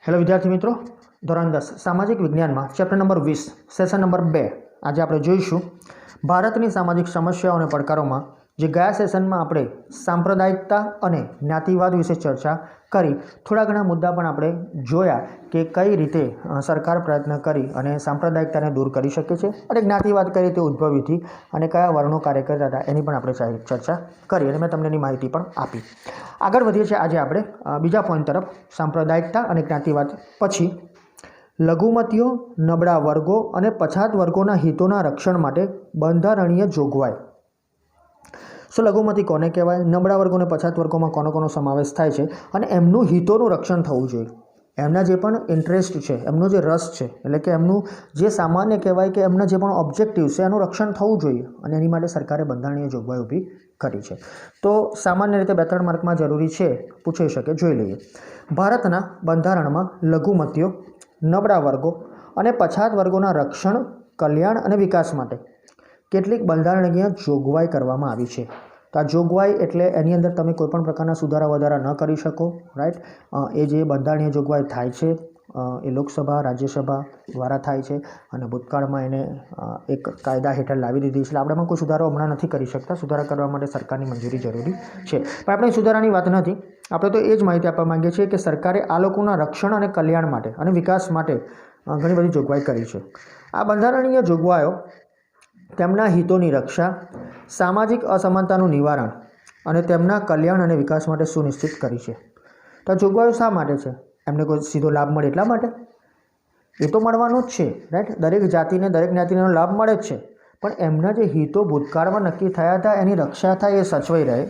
Hello विद्यार्थी मित्रों, ધોરણ 10 સામાજિક વિજ્ઞાનમાં ચેપ્ટર નંબર 20 સેશન નંબર 2 આજે આપણે જોઈશું ભારતની સામાજિક સમસ્યાઓ અને પડકારોમાં જે ગયા સેશનમાં આપણે સાંપ્રદાયિકતા અને જ્ઞાતિવાદ વિશે ચર્ચા કરી થોડા ઘણા મુદ્દા પણ આપણે જોયા કે કઈ રીતે સરકાર પ્રયત્ન કરી અને સાંપ્રદાયિકતાને દૂર કરી શકે છે અને જ્ઞાતિવાદ કઈ રીતે ઉદ્ભવી હતી અને કયા વર્ણો કાર્ય કરતા હતા એની પણ આપણે ચર્ચા કરી અને મેં તમને એની માહિતી પણ આપી। આગળ વધીએ છીએ આજે આપણે બીજા પોઈન્ટ તરફ, સાંપ્રદાયિકતા અને જ્ઞાતિવાદ પછી લઘુમતીઓ, નબળા વર્ગો અને પછાત વર્ગોના હિતોના રક્ષણ માટે બંધારણીય જોગવાઈ। લઘુમતી કોને કહેવાય, નબળા વર્ગો અને પછાત વર્ગોમાં કોનો કોનો સમાવેશ થાય છે અને એમનું હિતોનું રક્ષણ થવું જોઈએ। એમના જે પણ ઇન્ટરેસ્ટ છે, એમનો જે રસ છે, એટલે કે એમનું જે સામાન્ય કહેવાય કે એમના જે પણ ઓબ્જેક્ટિવ છે એનું રક્ષણ થવું જોઈએ અને એની માટે સરકારે બંધારણીય જોગવાઈ ઊભી કરી છે। તો સામાન્ય રીતે 2-3 માર્કમાં જરૂરી છે, પૂછાઈ શકે, જોઈ લઈએ। ભારતના બંધારણમાં લઘુમતીઓ, નબળા વર્ગો અને પછાત વર્ગોના રક્ષણ, કલ્યાણ અને વિકાસ માટે કેટલીક બંધારણીય જોગવાઈ કરવામાં આવી છે। તો આ જોગવાઈ એટલે એની અંદર તમે કોઈપણ પ્રકારના સુધારા વધારા ન કરી શકો, રાઈટ। એ જે બંધારણીય જોગવાઈ થાય છે એ લોકસભા, રાજ્યસભા દ્વારા થાય છે અને ભૂતકાળમાં એને એક કાયદા હેઠળ લાવી દીધી છે। એટલે આપણે એમાં કોઈ સુધારો હમણાં નથી કરી શકતા, સુધારા કરવા માટે સરકારની મંજૂરી જરૂરી છે। પણ આપણે સુધારાની વાત નથી, આપણે તો એ જ માહિતી આપવા માંગીએ છીએ કે સરકારે આ લોકોના રક્ષણ અને કલ્યાણ માટે અને વિકાસ માટે ઘણી બધી જોગવાઈ કરી છે। આ બંધારણીય જોગવાઈઓ તેમના હિતોની રક્ષા, સામાજિક અસમાનતાનું નિવારણ અને તેમના કલ્યાણ અને વિકાસ માટે સુનિશ્ચિત કરી છે। તો આ જોગવાઈઓ શા માટે છે? એમને કોઈ સીધો લાભ મળે એટલા માટે? એ તો મળવાનો જ છે, રાઈટ। દરેક જાતિને, દરેક જ્ઞાતિનો લાભ મળે જ છે, પણ એમના જે હિતો ભૂતકાળમાં નક્કી થયા હતા એની રક્ષા થાય, એ સચવાઈ રહે।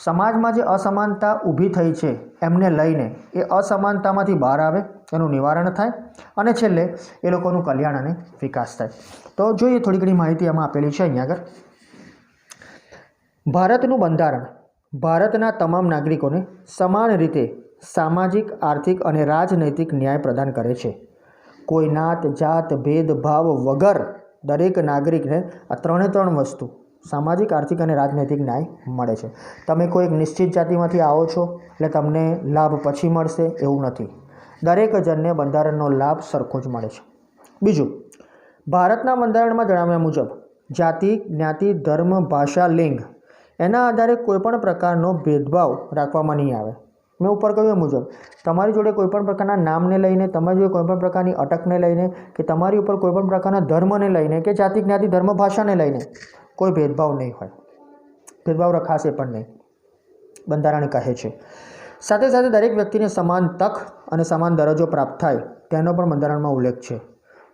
સમાજમાં જે અસમાનતા ઊભી થઈ છે એમને લઈને એ અસમાનતામાંથી બહાર આવે, એનું નિવારણ થાય અને છેલ્લે એ લોકોનું કલ્યાણ અને વિકાસ થાય। તો જોઈએ, થોડી ઘણી માહિતી એમાં આપેલી છે અહીંયા આગળ। ભારતનું બંધારણ ભારતના તમામ નાગરિકોને સમાન રીતે સામાજિક, આર્થિક અને રાજનૈતિક ન્યાય પ્રદાન કરે છે। કોઈ નાત, જાત, ભેદભાવ વગર દરેક નાગરિકને આ ત્રણ વસ્તુ, સામાજિક, આર્થિક અને રાજનૈતિક ન્યાય મળે છે। તમે કોઈ એક નિશ્ચિત જાતિમાંથી આવો છો એટલે તમને લાભ પછી મળશે એવું નથી, દરેક જણને બંધારણનો લાભ સરખો જ મળે છે। બીજું, ભારતના બંધારણમાં જણાવ્યા મુજબ જાતિ, જ્ઞાતિ, ધર્મ, ભાષા, લિંગ એના આધારે કોઈપણ પ્રકારનો ભેદભાવ રાખવામાં નહીં આવે। મેં ઉપર કહ્યું એ મુજબ તમારી જોડે કોઈપણ પ્રકારના નામને લઈને, તમારી જોડે કોઈપણ પ્રકારની અટકને લઈને કે તમારી ઉપર કોઈપણ પ્રકારના ધર્મને લઈને કે જાતિ, જ્ઞાતિ, ધર્મ, ભાષાને લઈને કોઈ ભેદભાવ નહીં હોય, ભેદભાવ રખાશે પણ નહીં, બંધારણ કહે છે। સાથે સાથે દરેક વ્યક્તિને સમાન તક અને સમાન દરજ્જો પ્રાપ્ત થાય તેનો પણ બંધારણમાં ઉલ્લેખ છે।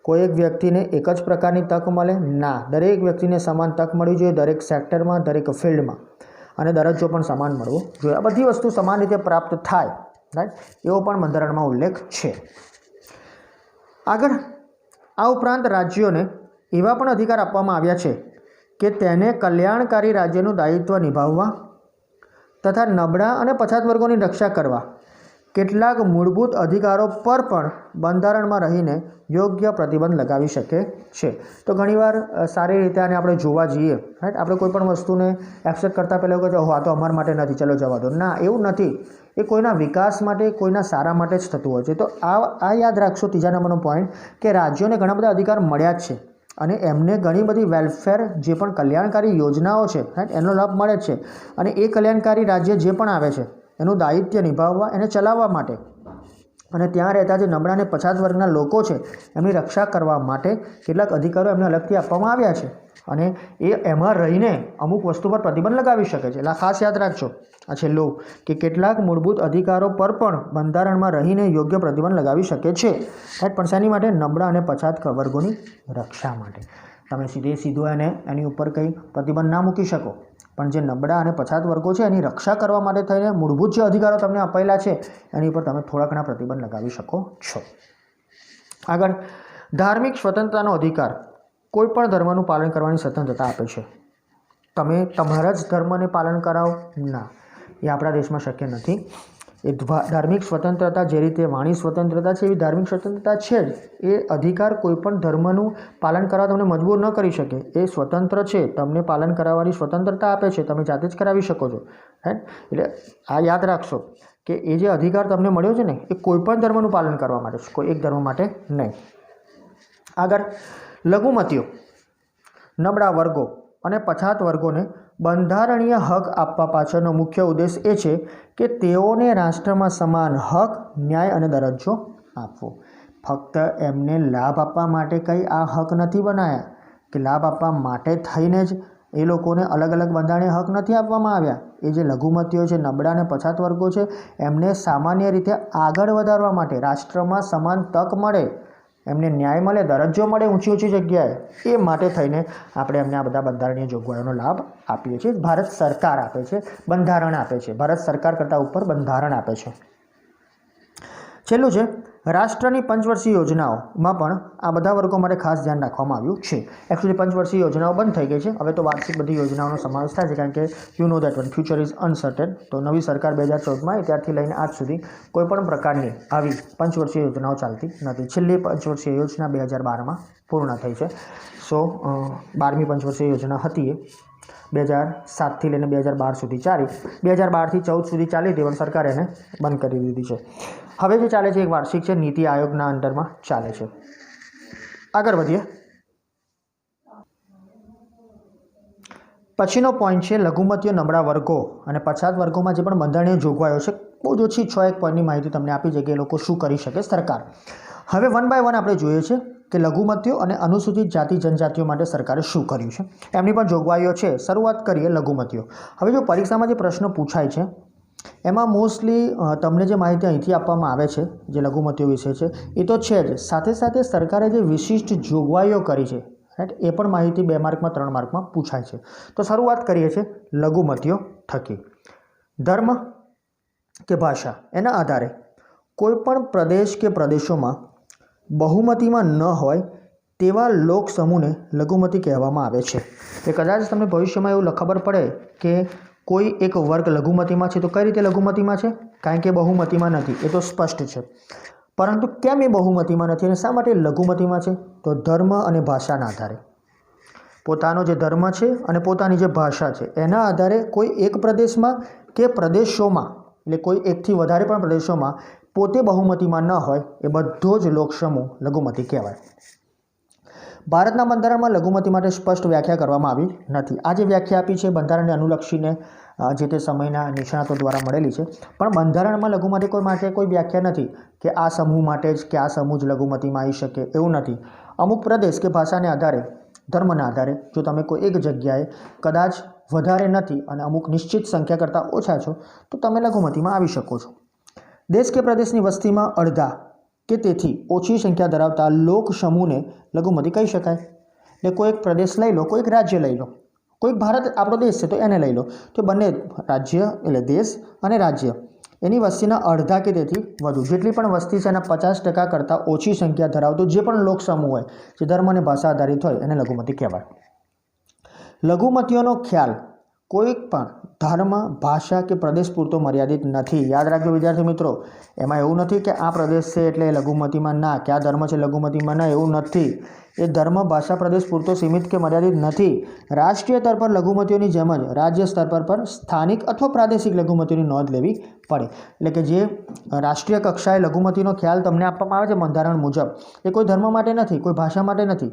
કોઈ એક વ્યક્તિને એક જ પ્રકારની તક મળે ના, દરેક વ્યક્તિને સમાન તક મળવી જોઈએ, દરેક સેક્ટરમાં, દરેક ફિલ્ડમાં, અને દરજ્જો પણ સમાન મળવો જોઈએ। આ બધી વસ્તુ સમાન રીતે પ્રાપ્ત થાય, રાઈટ, એવો પણ બંધારણમાં ઉલ્લેખ છે। આગળ, આ ઉપરાંત રાજ્યોને એવા પણ અધિકાર આપવામાં આવ્યા છે કે તેને કલ્યાણકારી રાજ્યનું દાયિત્વ નિભાવવા તથા નબળા અને પછાત વર્ગોની રક્ષા કરવા કેટલાક મૂળભૂત અધિકારો પર પણ બંધારણમાં રહીને યોગ્ય પ્રતિબંધ લગાવી શકે છે। તો ઘણીવાર સારી રીતે આને આપણે જોવા જઈએ, રાઈટ, આપણે કોઈ પણ વસ્તુને એક્સેપ્ટ કરતાં પહેલાં કહે આ તો અમારા માટે નથી, ચલો જવા દો, ના, એવું નથી। એ કોઈના વિકાસ માટે, કોઈના સારા માટે જ થતું હોય છે। તો આ યાદ રાખશો, ત્રીજા નંબરનો પોઈન્ટ, કે રાજ્યોને ઘણા બધા અધિકાર મળ્યા જ છે અને એમને ઘણી બધી વેલફેર, જે પણ કલ્યાણકારી યોજનાઓ છે, રાઈટ, એનો લાભ મળે જ છે અને એ કલ્યાણકારી રાજ્ય જે પણ આવે છે એનું દાયિત્વ નિભાવવા, એને ચલાવવા માટે અને ત્યાં રહેતા જે નબળા અને પછાત વર્ગના લોકો છે એમની રક્ષા કરવા માટે કેટલાક અધિકારો એમને અલગથી આપવામાં આવ્યા છે અને એ એમાં રહીને અમુક વસ્તુ પર પ્રતિબંધ લગાવી શકે છે। એટલે ખાસ યાદ રાખજો આ છેલ્લું, કે કેટલાક મૂળભૂત અધિકારો પર પણ બંધારણમાં રહીને યોગ્ય પ્રતિબંધ લગાવી શકે છે, રાઈટ, પણ શાની માટે? નબળા અને પછાત વર્ગોની રક્ષા માટે। તમે સીધું એની ઉપર કંઈ પ્રતિબંધ ના મૂકી શકો, પણ જે નબળા અને પછાત વર્ગો છે એની રક્ષા કરવા માટે થઈને મૂળભૂત જે અધિકારો તમને અપાયેલા છે એની ઉપર તમે થોડા ઘણા પ્રતિબંધ લગાવી શકો છો। આગળ, ધાર્મિક સ્વતંત્રતાનો અધિકાર કોઈ પણ ધર્મનું પાલન કરવાની સ્વતંત્રતા આપે છે। તમે તમારા જ ધર્મને પાલન કરાવો, ના, એ આપણા દેશમાં શક્ય નથી। એ ધાર્મિક સ્વતંત્રતા જે રીતે વાણી સ્વતંત્રતા છે એવી ધાર્મિક સ્વતંત્રતા છે જ. એ અધિકાર કોઈપણ ધર્મનું પાલન કરવા તમને મજબૂર ન કરી શકે. એ સ્વતંત્ર છે, તમને પાલન કરાવવાની સ્વતંત્રતા આપે છે, તમે જાતે જ કરાવી શકો છો. એટલે આ યાદ રાખશો કે એ જે અધિકાર તમને મળ્યો છે ને એ કોઈપણ ધર્મનું પાલન કરવા માટે છે, કોઈ એક ધર્મ માટે નહીં. આગળ લઘુમતીઓ, નબળા વર્ગો અને પછાત વર્ગોને બંધારણીય હક આપવા પાછળનો મુખ્ય ઉદ્દેશ એ છે કે તેઓને રાષ્ટ્રમાં સમાન હક, ન્યાય અને દરજ્જો આપવો. ફક્ત એમને લાભ આપવા માટે કંઈ આ હક નથી બનાવ્યા કે લાભ આપવા માટે થઈને જ એ લોકોને અલગ અલગ બંધારણીય હક નથી આપવામાં આવ્યા. એ જે લઘુમતીઓ છે, નબળા અને પછાત વર્ગો છે, એમને સામાન્ય રીતે આગળ વધારવા માટે, રાષ્ટ્રમાં સમાન તક મળે, એમને ન્યાય મળે, દરજ્જો મળે ઊંચી ઊંચી જગ્યાએ, એ માટે થઈને આપણે એમને આ બધા બંધારણીય જોગવાઈઓનો લાભ આપીએ છીએ. ભારત સરકાર આપે છે, બંધારણ આપે છે. ભારત સરકાર કરતાં ઉપર બંધારણ આપે છે. છેલ્લું છે રાષ્ટ્રની પંચવર્ષીય યોજનાઓમાં પણ આ બધા વર્ગો માટે ખાસ ધ્યાન રાખવામાં આવ્યું છે. એકચ્યુઅલી પંચવર્ષીય યોજનાઓ બંધ થઈ ગઈ છે, હવે તો વાર્ષિક બધી યોજનાઓનો સમાવેશ થાય છે, કારણ કે you know that one future is uncertain. તો નવી સરકાર 2014માં ત્યારથી લઈને આજ સુધી કોઈપણ પ્રકારની આવી પંચવર્ષીય યોજનાઓ ચાલતી નથી. છેલ્લી પંચવર્ષીય યોજના 2012માં પૂર્ણ થઈ છે. સો 12મી પંચવર્ષીય યોજના હતી એ 2007થી લઈને 2012 સુધી ચાલી. 2012થી 14 સુધી ચાલી હતી, પણ સરકારે એને બંધ કરી દીધી છે. હવે જે ચાલે છે એક વાર્ષિક છે, નીતિ આયોગના અંડરમાં ચાલે છે. આગળ વધીએ. પછીનો પોઈન્ટ છે લઘુમતીઓ, નબળા વર્ગો અને પછાત વર્ગોમાં જે પણ બંધારણીય જોગવાઈઓ છે. બહુ જ ઓછી 6-1 પોઈન્ટની માહિતી તમને આપી છે કે એ લોકો શું કરી શકે સરકાર. હવે વન બાય વન આપણે જોઈએ છે કે લઘુમતીઓ અને અનુસૂચિત જાતિ જનજાતિઓ માટે સરકારે શું કર્યું છે, એમની પણ જોગવાઈઓ છે. શરૂઆત કરીએ લઘુમતીઓ. હવે જો પરીક્ષામાં જે પ્રશ્ન પૂછાય છે એમાં મોસ્ટલી તમને જે માહિતી અહીંથી આપવામાં આવે છે જે લઘુમતીઓ વિશે છે એ તો છે જ, સાથે સાથે સરકારે જે વિશિષ્ટ જોગવાઈઓ કરી છે, રાઈટ, એ પણ માહિતી 2 માર્કમાં 3 માર્કમાં પૂછાય છે. તો શરૂઆત કરીએ છીએ લઘુમતીઓ થકી. ધર્મ કે ભાષા એના આધારે કોઈપણ પ્રદેશ કે પ્રદેશોમાં બહુમતીમાં ન હોય તેવા લોક સમૂહને લઘુમતી કહેવામાં આવે છે. એ કદાચ તમને ભવિષ્યમાં એવું ખબર પડે કે કોઈ એક વર્ગ લઘુમતીમાં છે, તો કઈ રીતે લઘુમતીમાં છે? કારણ કે બહુમતીમાં નથી, એ તો સ્પષ્ટ છે. પરંતુ કેમ એ બહુમતીમાં નથી અને શા માટે લઘુમતીમાં છે? તો ધર્મ અને ભાષાના આધારે, પોતાનો જે ધર્મ છે અને પોતાની જે ભાષા છે એના આધારે કોઈ એક પ્રદેશમાં કે પ્રદેશોમાં, એટલે કોઈ એકથી વધારે પણ પ્રદેશોમાં પોતે બહુમતીમાં ન હોય એ બધો જ લોકસમૂહ લઘુમતી કહેવાય. ભારતના બંધારણમાં લઘુમતી માટે સ્પષ્ટ વ્યાખ્યા કરવામાં આવી નથી. આ જે વ્યાખ્યા આપી છે બંધારણને અનુલક્ષીને જે તે સમયના નિષ્ણાતો દ્વારા મળેલી છે, પણ બંધારણમાં લઘુમતી કોઈ માટે કોઈ વ્યાખ્યા નથી કે આ સમૂહ માટે જ કે આ સમૂહ જ લઘુમતીમાં આવી શકે, એવું નથી. અમુક પ્રદેશ કે ભાષાને આધારે, ધર્મના આધારે જો તમે કોઈ એક જગ્યાએ કદાચ વધારે નથી અને અમુક નિશ્ચિત સંખ્યા કરતાં ઓછા છો તો તમે લઘુમતીમાં આવી શકો છો. દેશ કે પ્રદેશની વસ્તીમાં અડધા કે તેથી ઓછી સંખ્યા ધરાવતા લોક સમૂહને લઘુમતી કહી શકાય. એટલે કોઈ એક પ્રદેશ લઈ લો, કોઈ એક રાજ્ય લઈ લો, કોઈ ભારત આપણો દેશ છે તો એને લઈ લો, તો બંને રાજ્ય એટલે દેશ અને રાજ્ય એની વસ્તીના અડધા કે તેથી વધુ જેટલી પણ વસ્તી છે એના 50% કરતાં ઓછી સંખ્યા ધરાવતું જે પણ લોક સમૂહ હોય, જે ધર્મ અને ભાષા આધારિત હોય, એને લઘુમતી કહેવાય. લઘુમતીઓનો ખ્યાલ કોઈ પણ ધર્મ, ભાષા કે પ્રદેશ પૂરતો મર્યાદિત નથી. યાદ રાખજો વિદ્યાર્થી મિત્રો, એમાં એવું નથી કે આ પ્રદેશ છે એટલે લઘુમતીમાં ના, કે આ ધર્મ છે લઘુમતીમાં ના, એવું નથી. એ ધર્મ, ભાષા, પ્રદેશ પૂરતો સીમિત કે મર્યાદિત નથી. રાષ્ટ્રીય સ્તર પર લઘુમતીઓની જેમ જ રાજ્ય સ્તર પર પણ સ્થાનિક અથવા પ્રાદેશિક લઘુમતીઓની નોંધ લેવી પડે. એટલે કે જે રાષ્ટ્રીય કક્ષાએ લઘુમતીનો ખ્યાલ તમને આપવામાં આવે છે બંધારણ મુજબ, એ કોઈ ધર્મ માટે નથી, કોઈ ભાષા માટે નથી.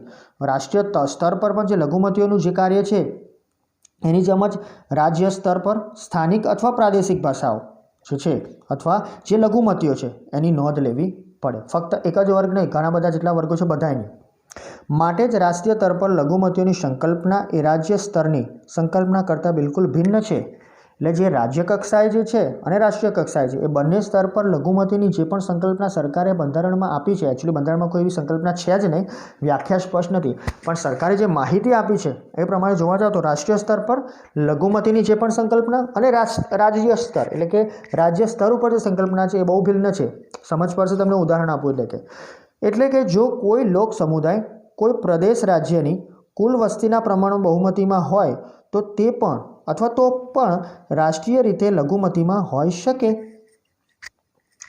રાષ્ટ્રીય સ્તર પર પણ જે લઘુમતીઓનું જે કાર્ય છે એની જેમ જ રાજ્ય સ્તર પર સ્થાનિક અથવા પ્રાદેશિક ભાષાઓ જે છે અથવા જે લઘુમતીઓ છે એની નોંધ લેવી પડે. ફક્ત એક જ વર્ગ નહીં, ઘણા બધા જેટલા વર્ગો છે બધાની. માટે જ રાષ્ટ્રીય સ્તર પર લઘુમતીઓની સંકલ્પના એ રાજ્ય સ્તરની સંકલ્પના કરતાં બિલકુલ ભિન્ન છે. એટલે જે રાજ્ય કક્ષાએ જે છે અને રાષ્ટ્રીય કક્ષાએ છે એ બંને સ્તર પર લઘુમતીની જે પણ સંકલ્પના સરકારે બંધારણમાં આપી છે, એકચ્યુઅલી બંધારણમાં કોઈ એવી સંકલ્પના છે જ નહીં, વ્યાખ્યા સ્પષ્ટ નથી, પણ સરકારે જે માહિતી આપી છે એ પ્રમાણે જોવા જાવ તો રાષ્ટ્રીય સ્તર પર લઘુમતીની જે પણ સંકલ્પના અને રાજ્ય સ્તર એટલે કે રાજ્ય સ્તર ઉપર જે સંકલ્પના છે એ બહુ ભિન્ન છે. સમજ પડશે તમને ઉદાહરણ આપું એટલે કે જો કોઈ લોક સમુદાય કોઈ પ્રદેશ રાજ્યની કુલ વસ્તીના પ્રમાણમાં બહુમતીમાં હોય તો તે પણ અથવા તો પણ રાષ્ટ્રીય રીતે લઘુમતીમાં હોઈ શકે.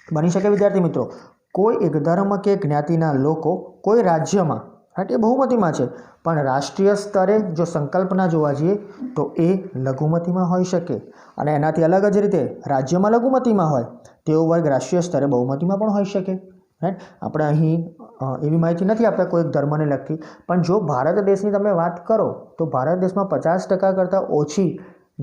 બની શકે વિદ્યાર્થી મિત્રો કોઈ એક ધર્મ કે જ્ઞાતિના લોકો કોઈ રાજ્યમાં, રાઈટ, એ બહુમતીમાં છે, પણ રાષ્ટ્રીય સ્તરે જો સંકલ્પના જોવા જઈએ તો એ લઘુમતીમાં હોઈ શકે, અને એનાથી અલગ જ રીતે રાજ્યમાં લઘુમતીમાં હોય તેવો વર્ગ રાષ્ટ્રીય સ્તરે બહુમતીમાં પણ હોઈ શકે, રાઈટ. આપણે અહીં એવી માહિતી નથી આપતા કોઈ એક ધર્મને લગતી, પણ જો ભારત દેશની તમે વાત કરો તો ભારત દેશમાં 50% કરતાં ઓછી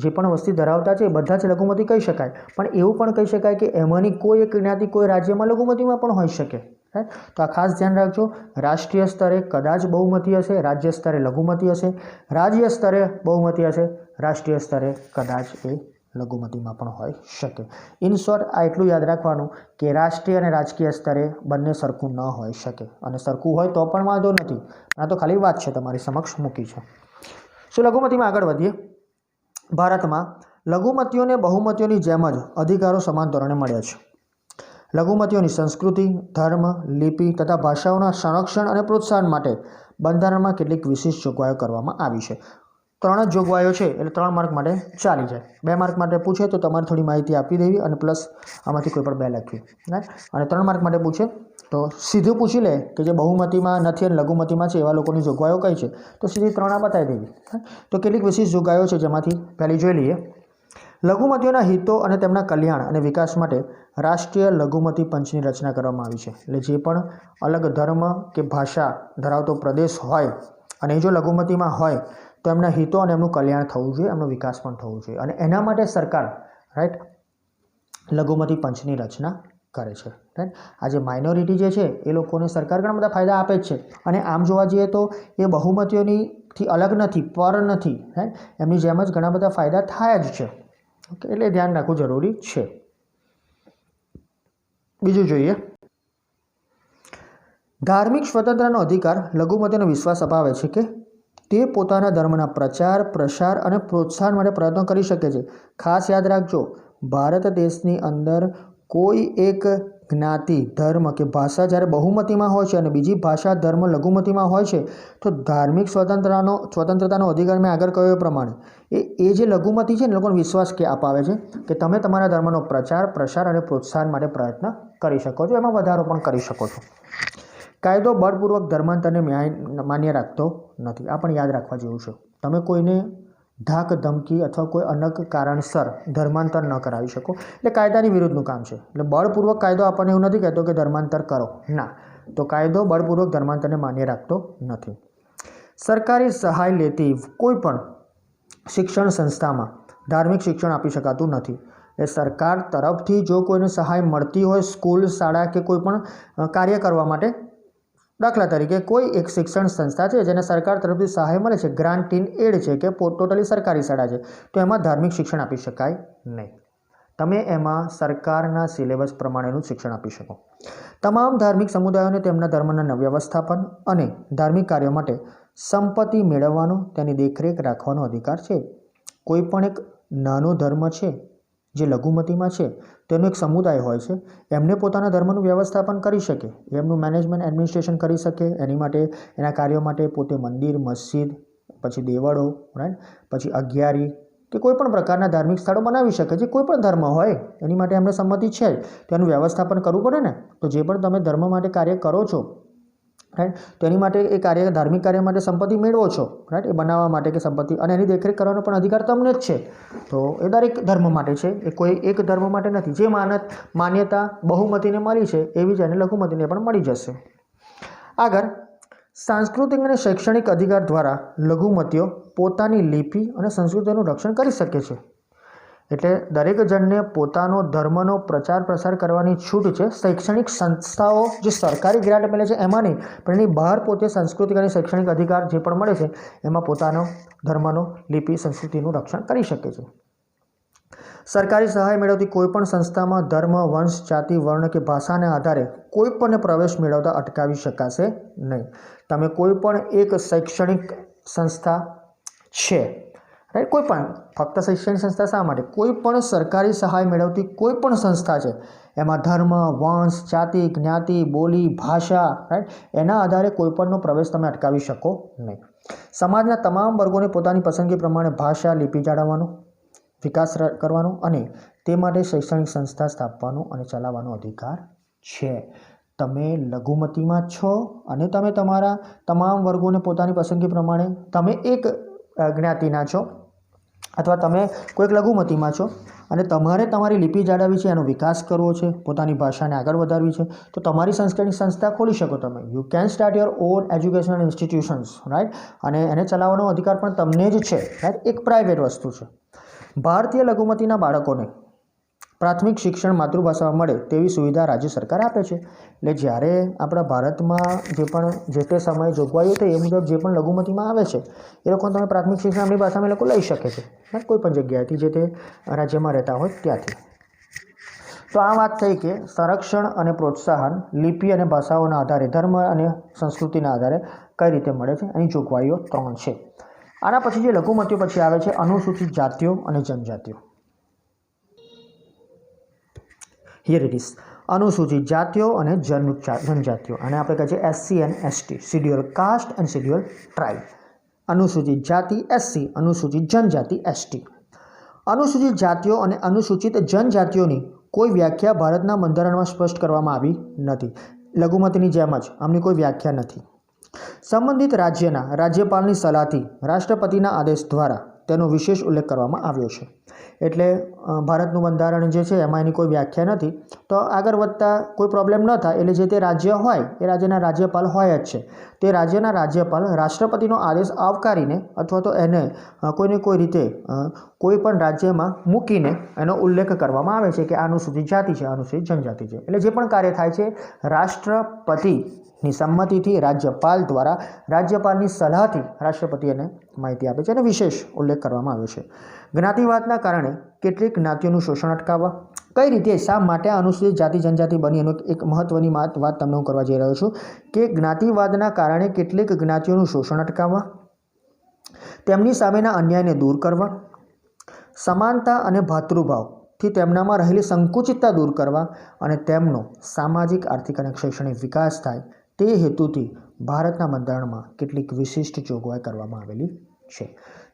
જે પણ વસ્તી ધરાવતા છે એ બધા જ લઘુમતી કહી શકાય, પણ એવું પણ કહી શકાય કે એમાંની કોઈ એક જ્ઞાતિ કોઈ રાજ્યમાં લઘુમતીમાં પણ હોઈ શકે, રાઈટ. તો આ ખાસ ધ્યાન રાખજો, રાષ્ટ્રીય સ્તરે કદાચ બહુમતી હશે, રાજ્ય સ્તરે લઘુમતી હશે, રાજ્ય સ્તરે બહુમતી હશે, રાષ્ટ્રીય સ્તરે કદાચ એ લઘુમતીમાં પણ હોઈ શકે. ઇન શોર્ટ આ એટલું યાદ રાખવાનું કે રાષ્ટ્રીય અને રાજકીય સ્તરે બંને સરખું ન હોઈ શકે, અને સરખું હોય તો પણ વાંધો નથી, આ તો ખાલી વાત છે તમારી સમક્ષ મૂકી છે. શું લઘુમતીમાં આગળ વધીએ. ભારતમાં લઘુમતીઓને બહુમતીઓની જેમ જ અધિકારો સમાન ધોરણે મળ્યા છે. લઘુમતીઓની સંસ્કૃતિ, ધર્મ, લિપિ તથા ભાષાઓના સંરક્ષણ અને પ્રોત્સાહન માટે બંધારણમાં કેટલીક વિશેષ જોગવાઈઓ કરવામાં આવી છે. 3 જ જોગવાઈઓ છે, એટલે 3 માર્ક માટે ચાલી જાય. 2 માર્ક માટે પૂછે તો તમારે થોડી માહિતી આપી દેવી અને પ્લસ આમાંથી કોઈ પણ 2 લખવી, રાઈટ. અને 3 માર્ક માટે પૂછે તો સીધું પૂછી લે કે જે બહુમતીમાં નથી અને લઘુમતીમાં છે એવા લોકોની જોગવાઈઓ કઈ છે, તો સીધી 3 આ બતાવી દેવી. તો કેટલીક વિશેષ જોગવાઈઓ છે, જેમાંથી પહેલી જોઈ લઈએ. લઘુમતીઓના હિતો અને તેમના કલ્યાણ અને વિકાસ માટે રાષ્ટ્રીય લઘુમતી પંચની રચના કરવામાં આવી છે. એટલે જે પણ અલગ ધર્મ કે ભાષા ધરાવતો પ્રદેશ હોય અને એ જો લઘુમતીમાં હોય તો એમના હિતો અને એમનું કલ્યાણ થવું જોઈએ, એમનો વિકાસ પણ થવું જોઈએ, અને એના માટે સરકાર, રાઈટ, લઘુમતી પંચની રચના કરે છે, રાઈટ. આ જે માઇનોરિટી જે છે એ લોકોને સરકાર ઘણા બધા ફાયદા આપે જ છે, અને આમ જોવા જઈએ તો એ બહુમતીઓથી અલગ નથી, પર નથી, રાઈટ. એમની જેમ જ ઘણા બધા ફાયદા થાય જ છે, ઓકે. એટલે ધ્યાન રાખવું જરૂરી છે. બીજું જોઈએ. ધાર્મિક સ્વતંત્રતાનો અધિકાર લઘુમતીઓનો વિશ્વાસ અપાવે છે કે તે પોતાના ધર્મના પ્રચાર, પ્રસાર અને પ્રોત્સાહન માટે પ્રયત્નો કરી શકે છે. ખાસ યાદ રાખજો, ભારત દેશની અંદર કોઈ એક જ્ઞાતિ, ધર્મ કે ભાષા જ્યારે બહુમતીમાં હોય છે અને બીજી ભાષા, ધર્મ લઘુમતીમાં હોય છે તો ધાર્મિક સ્વતંત્રતાનો અધિકાર મેં આગળ કહ્યું એ પ્રમાણે એ જે લઘુમતી છે ને એ લોકોનો વિશ્વાસ કે અપાવે છે કે તમે તમારા ધર્મનો પ્રચાર, પ્રસાર અને પ્રોત્સાહન માટે પ્રયત્ન કરી શકો છો, એમાં વધારો પણ કરી શકો છો. કાયદો બળપૂર્વક ધર્માંતરને માન્ય રાખતો નથી. આ પણ યાદ રાખવા જેવું છે. તમે કોઈને ધાક ધમકી અથવા કોઈ અલગ કારણસર ધર્માંતર ન કરાવી શકો, એટલે કાયદાની વિરુદ્ધનું કામ છે. એટલે બળપૂર્વક કાયદો આપણને એવું નથી કહેતો કે ધર્માંતર કરો, ના. તો કાયદો બળપૂર્વક ધર્માંતરને માન્ય રાખતો નથી. સરકારી સહાય લેતી કોઈ પણ શિક્ષણ સંસ્થામાં ધાર્મિક શિક્ષણ આપી શકાતું નથી. એ સરકાર તરફથી જો કોઈને સહાય મળતી હોય સ્કૂલ, શાળા કે કોઈ પણ કાર્ય કરવા માટે, દાખલા તરીકે કોઈ એક શિક્ષણ સંસ્થા છે જેને સરકાર તરફથી સહાય મળે છે, ગ્રાન્ટ ઇન એડ છે કે ટોટલી સરકારી શાળા છે, તો એમાં ધાર્મિક શિક્ષણ આપી શકાય નહીં. તમે એમાં સરકારના સિલેબસ પ્રમાણેનું શિક્ષણ આપી શકો. તમામ ધાર્મિક સમુદાયોને તેમના ધર્મના વ્યવસ્થાપન અને ધાર્મિક કાર્યો માટે સંપત્તિ મેળવવાનો, તેની દેખરેખ રાખવાનો અધિકાર છે. કોઈ પણ એક નાનો ધર્મ છે જે લઘુમતીમાં છે તેનો એક સમુદાય હોય છે, એમને પોતાના ધર્મનું વ્યવસ્થાપન કરી શકે, એમનું મેનેજમેન્ટ, એડમિનિસ્ટ્રેશન કરી શકે, એની માટે, એના કાર્યો માટે પોતે મંદિર, મસ્જિદ, પછી દેવળો, રાઈટ, પછી અગિયારી કે કોઈ પણ પ્રકારના ધાર્મિક સ્થળો બનાવી શકે. જે કોઈ પણ ધર્મ હોય એની માટે એમને સંમતિ છે જ, તો એનું વ્યવસ્થાપન કરવું પડે ને. તો જે પણ તમે ધર્મ માટે કાર્ય કરો છો, રાઈટ, તો એની માટે એ કાર્ય, ધાર્મિક કાર્ય માટે સંપત્તિ મેળવો છો, રાઈટ, એ બનાવવા માટે કે સંપત્તિ, અને એની દેખરેખ કરવાનો પણ અધિકાર તમને જ છે. તો એ દરેક ધર્મ માટે છે, એ કોઈ એક ધર્મ માટે નથી. જે માન્યતા બહુમતીને મળી છે એવી જ એને લઘુમતીને પણ મળી જશે. આગળ, સાંસ્કૃતિક અને શૈક્ષણિક અધિકાર દ્વારા લઘુમતીઓ પોતાની લિપિ અને સંસ્કૃતિનું રક્ષણ કરી શકે છે. એટલે દરેક જણને પોતાનો ધર્મનો પ્રચાર પ્રસાર કરવાની છૂટ છે. શૈક્ષણિક સંસ્થાઓ જે સરકારી ગ્રાન્ટ મળે છે એમાં નહીં, પણ એની બહાર પોતે સાંસ્કૃતિક અને શૈક્ષણિક અધિકાર જે પણ મળે છે એમાં પોતાનો ધર્મનો, લિપિ, સંસ્કૃતિનું રક્ષણ કરી શકે છે. સરકારી સહાય મેળવતી કોઈપણ સંસ્થામાં ધર્મ, વંશ, જાતિ, વર્ણ કે ભાષાના આધારે કોઈપણને પ્રવેશ મેળવતા અટકાવી શકાશે નહીં. તમે કોઈ પણ એક શૈક્ષણિક સંસ્થા છે, રાઈટ, કોઈ પણ, ફક્ત શૈક્ષણિક સંસ્થા શા માટે, કોઈ પણ સરકારી સહાય મેળવતી કોઈ પણ સંસ્થા છે એમાં ધર્મ, વંશ, જાતિ, જ્ઞાતિ, બોલી, ભાષા, રાઈટ, એના આધારે કોઈપણનો પ્રવેશ તમે અટકાવી શકો નહીં. સમાજના તમામ વર્ગોને પોતાની પસંદગી પ્રમાણે ભાષા, લિપિ જાળવવાનો, વિકાસ કરવાનો અને તે માટે શૈક્ષણિક સંસ્થા સ્થાપવાનો અને ચલાવવાનો અધિકાર છે. તમે લઘુમતીમાં છો અને તમે તમારા તમામ વર્ગોને પોતાની પસંદગી પ્રમાણે તમે એક જ્ઞાતિના છો અથવા તમે કોઈક લઘુમતીમાં છો અને તમારે તમારી લિપિ જાળવવી છે, એનો વિકાસ કરવો છે, પોતાની ભાષાને આગળ વધારવી છે, તો તમારી શૈક્ષણિક સંસ્થા ખોલી શકો તમે. You can start your own educational institutions, right. અને એને ચલાવવાનો અધિકાર પણ તમને જ છે, રાઈટ. એક પ્રાઇવેટ વસ્તુ છે. ભારતીય લઘુમતીના બાળકોને પ્રાથમિક શિક્ષણ માતૃભાષામાં મળે તેવી સુવિધા રાજ્ય સરકાર આપે છે. એટલે જ્યારે આપણા ભારતમાં જે પણ જે તે સમયે જોગવાઈઓ થઈ એ મુજબ જે પણ લઘુમતીમાં આવે છે એ લોકોને તમે પ્રાથમિક શિક્ષણ આપણી ભાષામાં એ લોકો લઈ શકે છે, કોઈ પણ જગ્યાએથી જે તે રાજ્યમાં રહેતા હોય ત્યાંથી. તો આ વાત થઈ કે સંરક્ષણ અને પ્રોત્સાહન લિપિ અને ભાષાઓના આધારે, ધર્મ અને સંસ્કૃતિના આધારે કઈ રીતે મળે છે. એની જોગવાઈઓ 3 છે. આના પછી જે લઘુમતીઓ પછી આવે છે અનુસૂચિત જાતિઓ અને જનજાતિઓ. Here it is. અનુસૂચિત જાતિઓ અને જનજાતિઓ, અને આપણે કહીએ છીએ SC and ST, schedule caste and schedule tribe. અનુસૂચિત જાતિ SC, અનુસૂચિત જનજાતિ ST. અનુસૂચિત જાતિઓ અને અનુસૂચિત જનજાતિઓની કોઈ વ્યાખ્યા ભારતના બંધારણમાં સ્પષ્ટ કરવામાં આવી નથી. લઘુમતીની જેમ જ આમની કોઈ વ્યાખ્યા નથી. સંબંધિત રાજ્યના રાજ્યપાલની સલાહથી રાષ્ટ્રપતિના આદેશ દ્વારા તેનો વિશેષ ઉલ્લેખ કરવામાં આવ્યો છે. એટલે ભારતનું બંધારણ જે છે એમાં એની કોઈ વ્યાખ્યા નથી. તો આગળ વધતા કોઈ પ્રોબ્લેમ ન થાય એટલે જે તે રાજ્ય હોય એ રાજ્યના રાજ્યપાલ હોય જ છે. તે રાજ્યના રાજ્યપાલ રાષ્ટ્રપતિનો આદેશ આવકારીને અથવા તો એને કોઈને કોઈ રીતે કોઈ પણ રાજ્યમાં મૂકીને એનો ઉલ્લેખ કરવામાં આવે છે કે આ અનુસૂચિત જાતિ છે, અનુસૂચિત જનજાતિ છે. એટલે જે પણ કાર્ય થાય છે રાષ્ટ્રપતિની સંમતિથી, રાજ્યપાલ દ્વારા, રાજ્યપાલની સલાહથી રાષ્ટ્રપતિ એને માહિતી આપે છે અને વિશેષ ઉલ્લેખ કરવામાં આવ્યો છે. જ્ઞાતિવાદના કારણે કેટલીક જ્ઞાતિઓનું શોષણ અટકાવવા, કઈ રીતે, શા માટે અનુસૂચિત જાતિ જનજાતિ બની, એનો એક મહત્ત્વની વાત તમને હું કરવા જઈ રહ્યો છું કે જ્ઞાતિવાદના કારણે કેટલીક જ્ઞાતિઓનું શોષણ અટકાવવા, તેમની સામેના અન્યાયને દૂર કરવા, સમાનતા અને ભાતૃભાવથી તેમનામાં રહેલી સંકુચિતતા દૂર કરવા અને તેમનો સામાજિક, આર્થિક અને શૈક્ષણિક વિકાસ થાય તે હેતુથી ભારતના બંધારણમાં કેટલીક વિશિષ્ટ જોગવાઈ કરવામાં આવેલી છે.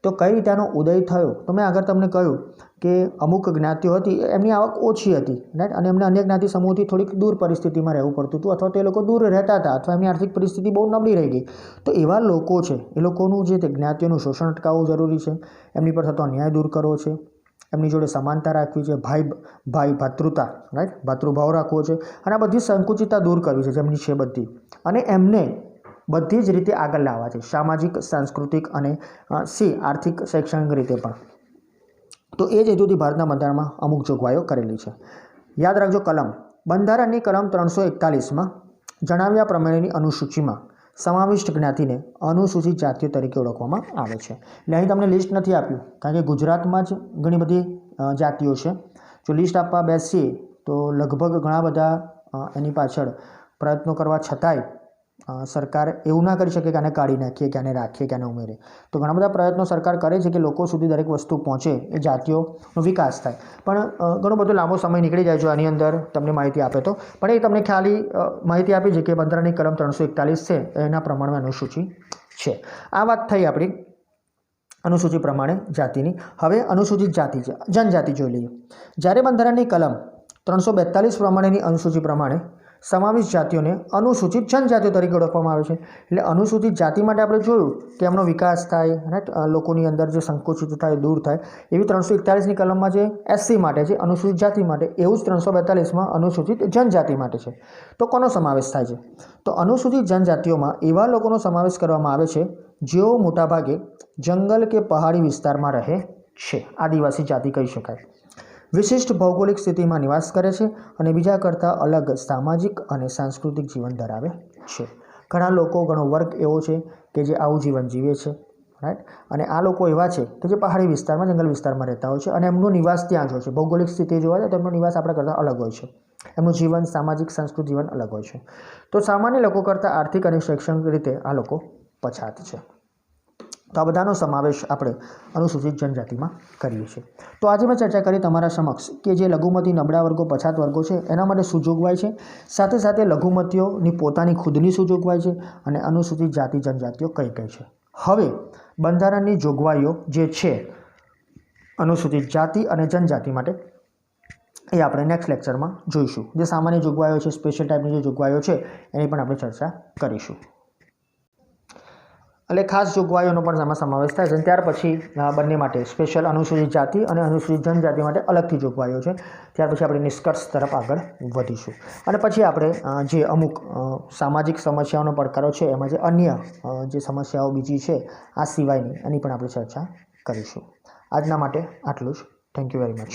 તો કઈ રીતે આનો ઉદય થયો? તો મેં આગળ તમને કહ્યું કે અમુક જ્ઞાતિઓ હતી એમની આવક ઓછી હતી, રાઈટ, અને એમને અન્ય જ્ઞાતિ સમૂહથી થોડીક દૂર પરિસ્થિતિમાં રહેવું પડતું હતું, અથવા તો એ લોકો દૂર રહેતા હતા, અથવા એમની આર્થિક પરિસ્થિતિ બહુ નબળી રહી ગઈ. તો એવા લોકો છે એ લોકોનું જે તે જ્ઞાતિઓનું શોષણ અટકાવવું જરૂરી છે, એમની પર થતો અન્યાય દૂર કરવો છે, એમની જોડે સમાનતા રાખવી છે, ભાતૃતા, રાઈટ, ભાતૃભાવ રાખવો છે, અને આ બધી સંકુચિતતા દૂર કરવી છે જેમની છે બધી, અને એમને બધી જ રીતે આગળ લાવવા છે, સામાજિક, સાંસ્કૃતિક અને આર્થિક, શૈક્ષણિક રીતે પણ. તો એ જ હેતુથી ભારતના બંધારણમાં અમુક જોગવાઈઓ કરેલી છે. યાદ રાખજો કલમ, બંધારણની કલમ 341માં જણાવ્યા પ્રમાણેની અનુસૂચિમાં સમાવિષ્ટ જ્ઞાતિને અનુસૂચિત જાતિઓ તરીકે ઓળખવામાં આવે છે. એટલે અહીં તમને લિસ્ટ નથી આપ્યું કારણ કે ગુજરાતમાં જ ઘણી બધી જાતિઓ છે. જો લિસ્ટ આપવા બેસીએ તો લગભગ ઘણા બધા એની પાછળ પ્રયત્નો કરવા છતાંય સરકાર એવું ના કરી શકે કે આને કાઢી નાખીએ, કે આને રાખીએ, કે આને ઉમેરે. તો ઘણા બધા પ્રયત્નો સરકાર કરે છે કે લોકો સુધી દરેક વસ્તુ પહોંચે, એ જાતિઓનો વિકાસ થાય. પણ ઘણો બધો લાંબો સમય નીકળી જાય છે આની અંદર તમને માહિતી આપે તો. પણ એ તમને ખાલી માહિતી આપી છે કે બંધારણની કલમ 341 છે એના પ્રમાણમાં અનુસૂચિ છે. આ વાત થઈ આપણી અનુસૂચિ પ્રમાણે જાતિની. હવે અનુસૂચિત જાતિ છે, જનજાતિ જોઈ લઈએ. જ્યારે બંધારણની કલમ 342 પ્રમાણેની અનુસૂચિ પ્રમાણે સમાવિષ્ટ જાતિઓને અનુસૂચિત જનજાતિઓ તરીકે ઓળખવામાં આવે છે. એટલે અનુસૂચિત જાતિ માટે આપણે જોયું કે એમનો વિકાસ થાય, રાઈટ, લોકોની અંદર જે સંકુચિતતા એ દૂર થાય. એવી 341ની કલમમાં જે SC માટે છે, અનુસૂચિત જાતિ માટે, એવું જ 342માં અનુસૂચિત જનજાતિ માટે છે. તો કોનો સમાવેશ થાય છે? તો અનુસૂચિત જનજાતિઓમાં એવા લોકોનો સમાવેશ કરવામાં આવે છે જેઓ મોટાભાગે જંગલ કે પહાડી વિસ્તારમાં રહે છે, આદિવાસી જાતિ કહી શકાય, વિશિષ્ટ ભૌગોલિક સ્થિતિમાં નિવાસ કરે છે અને બીજા કરતાં અલગ સામાજિક અને સાંસ્કૃતિક જીવન ધરાવે છે. ઘણા લોકો, ઘણો વર્ગ એવો છે કે જે આવું જીવન જીવે છે, રાઈટ, અને આ લોકો એવા છે કે જે પહાડી વિસ્તારમાં, જંગલ વિસ્તારમાં રહેતા હોય છે અને એમનો નિવાસ ત્યાં જ હોય છે. ભૌગોલિક સ્થિતિ જોવા જાય તો એમનો નિવાસ આપણા કરતાં અલગ હોય છે, એમનું જીવન, સામાજિક, સાંસ્કૃતિક જીવન અલગ હોય છે. તો સામાન્ય લોકો કરતાં આર્થિક અને શૈક્ષણિક રીતે આ લોકો પછાત છે. તો આ બધાનો સમાવેશ આપણે અનુસૂચિત જનજાતિમાં કરીએ છીએ. તો આજે મેં ચર્ચા કરી તમારા સમક્ષ કે જે લઘુમતી, નબળા વર્ગો, પછાત વર્ગો છે એના માટે શું જોગવાઈ છે, સાથે સાથે લઘુમતીઓની પોતાની ખુદની શું જોગવાઈ છે, અને અનુસૂચિત જાતિ જનજાતિઓ કઈ કઈ છે. હવે બંધારણની જોગવાઈઓ જે છે અનુસૂચિત જાતિ અને જનજાતિ માટે એ આપણે નેક્સ્ટ લેક્ચરમાં જોઈશું. જે સામાન્ય જોગવાઈઓ છે, સ્પેશિયલ ટાઈપની જે જોગવાઈઓ છે એની પણ આપણે ચર્ચા કરીશું. એટલે ખાસ જોગવાઈઓનો પણ આમાં સમાવેશ થાય છે. ત્યાર પછી બંને માટે સ્પેશિયલ અનુસૂચિત જાતિ અને અનુસૂચિત જનજાતિ માટે અલગથી જોગવાઈઓ છે. ત્યાર પછી આપણે નિષ્કર્ષ તરફ આગળ વધીશું અને પછી આપણે જે અમુક સામાજિક સમસ્યાઓનો પડકારો છે એમાં જે અન્ય જે સમસ્યાઓ બીજી છે આ સિવાયની એની પણ આપણે ચર્ચા કરીશું. આજના માટે આટલું જ. Thank you very much.